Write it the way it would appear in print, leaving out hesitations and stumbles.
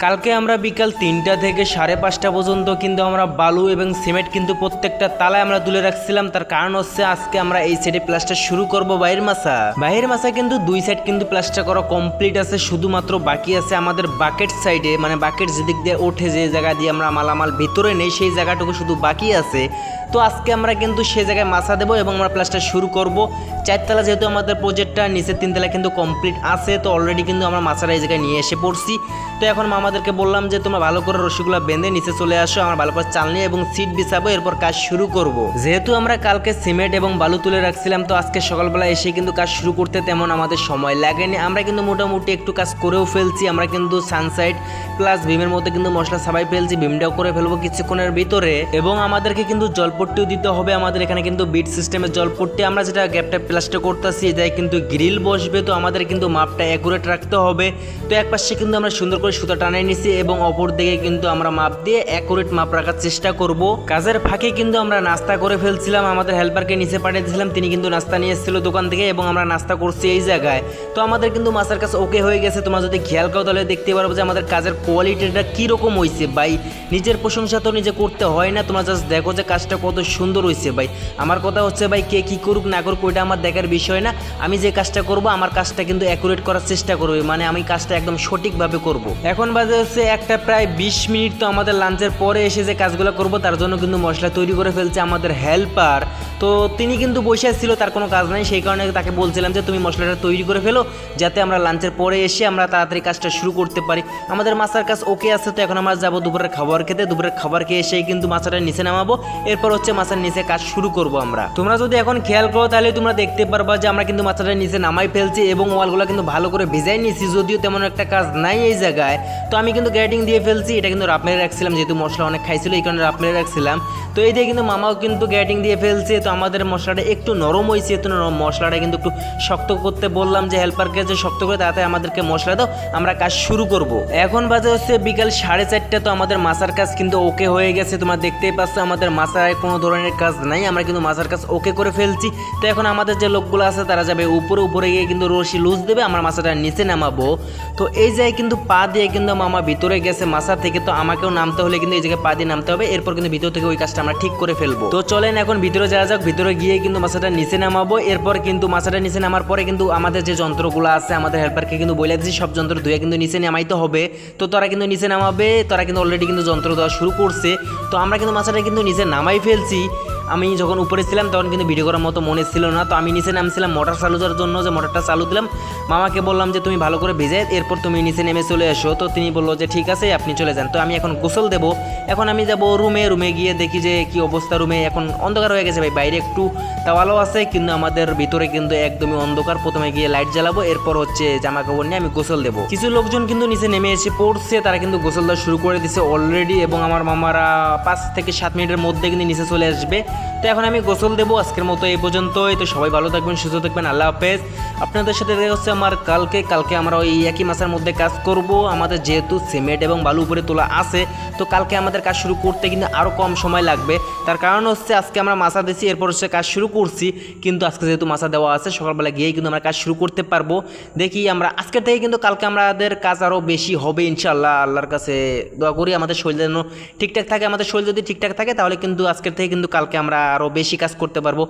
কালকে আমরা বিকাল 3টা থেকে 5:30 পর্যন্ত কিন্তু আমরা বালু এবং সিমেন্ট কিন্তু প্রত্যেকটা তালায় আমরা তুলে রাখছিলাম। তার কারণ হচ্ছে আজকে আমরা এই সাইডে প্লাস্টার শুরু করব বাহির মাসা কিন্তু দুই সাইড কিন্তু প্লাস্টার করা কমপ্লিট আছে, শুধুমাত্র বাকি আছে আমাদের বাকেট সাইডে, মানে বাকেট যেদিক দিয়ে ওঠে, যে জায়গা দিয়ে আমরা মালামাল ভিতরে নেই সেই জায়গাটুকু শুধু বাকি আছে। তো আজকে আমরা কিন্তু সেই জায়গায় মাছা দেবো এবং আমরা প্লাস্টার শুরু করব। 4তলা যেহেতু আমাদের প্রজেক্টটা, নিচের 3তলা কিন্তু কমপ্লিট আছে, তো অলরেডি কিন্তু আমরা মাছারা এই জায়গায় নিয়ে এসে পড়ছি। তো এখন মামাদেরকে বললাম যে তোমরা ভালো করে রশিগুলো বেঁধে নিচে চলে আসো, আমরা ভালো করে চাল নিয়ে এবং সিট বিছাবো, এরপর কাজ শুরু করব। যেহেতু আমরা কালকে সিমেন্ট এবং বালু তুলে রাখছিলাম, তো আজকে সকালবেলা এসে কিন্তু কাজ শুরু করতে তেমন আমাদের সময় লাগেনি। আমরা কিন্তু মোটামুটি একটু কাজ করেও ফেলছি। আমরা কিন্তু সানসাইড প্লাস ভীমের মধ্যে কিন্তু মশলা সাবাই ফেলছি, ভীমটাও করে ফেলবো কিছুক্ষণের ভিতরে। এবং আমাদেরকে কিন্তু জলপট্টিও দিতে হবে। আমাদের এখানে কিন্তু বিট সিস্টেমের জলপট্টি, আমরা যেটা গ্যাপটা প্লাস্টার করতেছি এটাই কিন্তু গ্রিল বসবে, তো আমাদের কিন্তু মাপটা অ্যাকুরেট রাখতে হবে। তো এক পাশে কিন্তু আমরা সুন্দর করে সুতা টানাই নিছি এবং অপর দিকে কিন্তু আমরা মাপ দিয়ে অ্যাকুরেট মাপ রাখার চেষ্টা করব। কাজের ফাঁকে কিন্তু আমরা নাস্তা করে ফেলছিলাম, আমাদের হেল্পারকে নিচে পাঠিয়ে দিয়েছিলাম, তিনি কিন্তু নাস্তা নিয়ে এসেছিল দোকান থেকে এবং আমরা নাস্তা করছি এই জায়গায়। তো আমাদের কিন্তু মাছের কাজ ওকে হয়ে গেছে। তোমরা যদি খেয়াল করো তাহলে দেখতে পারবো যে আমাদের কাজের কোয়ালিটিটা কীরকম হয়েছে ভাই। নিজের প্রশংসা তো নিজে করতে হয় না, তোমরা জাস্ট দেখো যে কাজটা কত সুন্দর হয়েছে ভাই। আমার কথা হচ্ছে ভাই, কে কী করুক না করুক ওইটা আমার দেখার বিষয় না। আমি যে কাজটা করব আমার কাজটা কিন্তু অ্যাকুরেট করার চেষ্টা করবো, মানে আমি কাজটা একদম সঠিকভাবে করব। এখন বাজে হচ্ছে একটা প্রায় 20 মিনিট। তো আমাদের লাঞ্চের পরে এসে যে কাজগুলো করব তার জন্য কিন্তু মশলা তৈরি করে ফেলছে আমাদের হেল্পার। তো তিনি কিন্তু বসে ছিল, তার কোনো কাজ নাই, সেই কারণে তাকে বলছিলাম যে তুমি মশলাটা তৈরি করে ফেলো, যাতে আমরা লাঞ্চের পরে এসে আমরা তাড়াতাড়ি কাজটা শুরু করতে পারি। আমাদের মাছের কাজ ওকে আছে। তো এখন আমরা যাবো দুপুরের খাবার খেতে। দুপুরের খাবার খেয়ে এসেই কিন্তু মাছটা নিচে নামাবো, এরপর হচ্ছে মাছের নিচে কাজ শুরু করব আমরা। তোমরা যদি এখন খেয়াল করো তাহলে তোমরা দেখতে পারবা যে আমরা কিন্তু মাছটা নিচে নামাই ফেলছি এবং ওয়ালগুলো কিন্তু ভালো করে ভিজাই নিয়েছি, যদিও তেমন একটা কাজ নাই এই জায়গায়। তো আমি কিন্তু গ্রেডিং দিয়ে ফেলছি, এটা কিন্তু রাপ মেরে রাখছিলাম, যেহেতু মশলা অনেক খাইছিল এই কারণে রাপ মেরে রাখছিলাম। তো এই দিয়ে কিন্তু মামাও কিন্তু গ্রেডিং দিয়ে ফেলছে। তো আমাদের মশলাটা একটু নরম হয়েছে, তো মশলাটা কিন্তু একটু শক্ত করতে বললাম যে হেল্পারকে, যে শক্ত করে তাড়াতাড়ি আমাদেরকে মশলা দাও, আমরা কাজ শুরু করব। এখন বাজে হচ্ছে বিকাল 4:30। তো আমাদের মাছার কাজ কিন্তু ওকে হয়ে গেছে, তোমরা দেখতেই পাচ্ছ আমাদের মাছায় কোনো ধরনের কাজ নাই, আমরা কিন্তু মাছার কাজ ওকে করে ফেলছি। তো এখন আমাদের যে লোকগুলো আছে তারা যাবে উপরে, উপরে গিয়ে কিন্তু রশি লুজ দেবে, আমরা মাছাটা নিচে নামাবো। তো এই জায়গায় কিন্তু পা দিয়ে কিন্তু মামা ভিতরে গেছে মাছা থেকে, তো আমাকেও নামতে হলে কিন্তু এই জায়গায় পা দিয়ে নামতে হবে, এরপর কিন্তু ভিতর থেকে ওই কাজটা আমরা ঠিক করে ফেলবো। তো চলেন এখন ভিতরে যাওয়া যাক, ভিতরে গিয়ে কিন্তু মাছাটা নিচে নামাবো। এরপর কিন্তু মাছাটা নিচে নামার পরে কিন্তু আমাদের যে যন্ত্রগুলো আছে আমাদের হেল্পারকে কিন্তু বলে দিচ্ছি সব যন্ত্র ধুয়ে কিন্তু নিচে নামাইতে হবে। তো তারা কিন্তু নিচে নামাবে, তারা কিন্তু অলরেডি কিন্তু যন্ত্র দেওয়া শুরু করছে। তো আমরা কিন্তু মাছাটা কিন্তু নিচে নামাই ফেলছি। আমি যখন উপরে ছিলাম তখন কিন্তু ভিডিও করার মতো মনে ছিল না, তো আমি নিচে নামছিলাম মোটর চালু করার জন্য, যে মোটরটা চালু দিলাম। মামাকে বললাম যে তুমি ভালো করে ভিজে এরপর তুমি নিচে নেমে চলে এসো। তো তিনি বললো যে ঠিক আছে আপনি চলে যান। তো আমি এখন গোসল দেবো। এখন আমি যাব রুমে গিয়ে দেখি যে কি অবস্থা। রুমে এখন অন্ধকার হয়ে গেছে ভাই, বাইরে একটু তাওয়ালো আছে কিন্তু আমাদের ভিতরে কিন্তু একদমই অন্ধকার। প্রথমে গিয়ে লাইট জ্বালাবো, এরপর হচ্ছে জামা কাপড় নিয়ে আমি গোসল দেবো। কিছু লোকজন কিন্তু নিচে নেমে এসে পড়ছে, তারা কিন্তু গোসল দেওয়া শুরু করে দিচ্ছে অলরেডি, এবং আমার মামারা 5 থেকে 7 মিনিটের মধ্যে কিন্তু নিচে চলে আসবে। তো এখন আমি গোসল দেবো। আজকের মতো এই পর্যন্তই। তো সবাই ভালো থাকবেন, সুস্থ থাকবেন, আল্লাহ হাফেজ। আপনাদের সাথে দেখা হচ্ছে আমার কালকে আমরা ওই একই মাসের মধ্যে কাজ করব। আমাদের যেহেতু সিমেন্ট এবং বালু উপরে তোলা আছে, তো কালকে আমাদের কাজ শুরু করতে কিন্তু আরও কম সময় লাগবে। তার কারণ হচ্ছে আজকে আমরা মাছা দিয়েছি, এরপর হচ্ছে কাজ শুরু করছি, কিন্তু আজকে যেহেতু মাছা দেওয়া আছে সকালবেলা গিয়েই কিন্তু আমরা কাজ শুরু করতে পারবো। দেখি আমরা আজকের থেকে কিন্তু কালকে আমাদের কাজ আরও বেশি হবে ইনশাআল্লাহ। আল্লাহর কাছে দোয়া করি আমাদের শরীর যেন ঠিকঠাক থাকে। আমাদের শরীর যদি ঠিকঠাক থাকে তাহলে কিন্তু আজকের থেকে কিন্তু কালকে আমরা আরও বেশি কাজ করতে পারবো।